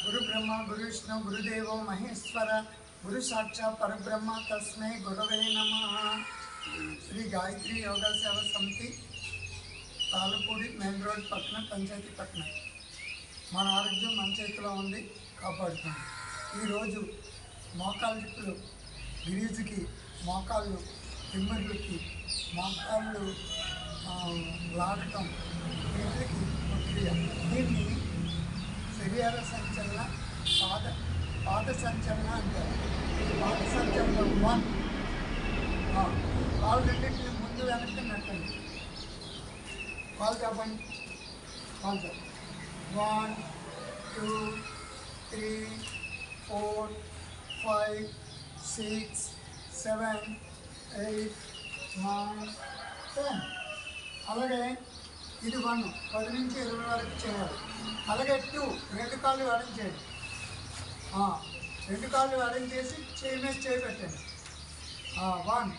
गुरु ब्रह्मा गुरु विष्णु गुरुदेवो महेश्वर गुरु साक्षात् परब्रह्म तस्मै गुरवे नमः। श्री गायत्री योगा सेवा समिति తాలపూడి మెయిన్ రోడ్ పక్కన పంచాయతీ పక్కన మన ఆరోగ్యం మన చేతిలో ఉంది, కాపాడుతుంది. ఈరోజు మోకాళ్ళ జిప్పులు గిరీజుకి, మోకాళ్ళు తిమ్మర్లకి, మోకాళ్ళు లాగటం వీటికి ప్రక్రియ. దీన్ని శరీర సంచలన పాద సంచలన అంటారు. పాద సంచలనం 1. కాళ్ళు రెండింటిని ముందు వెనక్కి నెట్టండి. కాళ్ళు చెప్పండి. కాళ్ళు చెప్పండి. 1 2 3 4 5 6 7 8 9 10. అలాగే ఇది 1 10 నుంచి 20 వరకు చేయాలి. అలాగే 2 రెండు కాళ్ళు వారం చేయండి. రెండు కాళ్ళు వారం చేసి చేయి మీద చేయి పెట్టండి. 1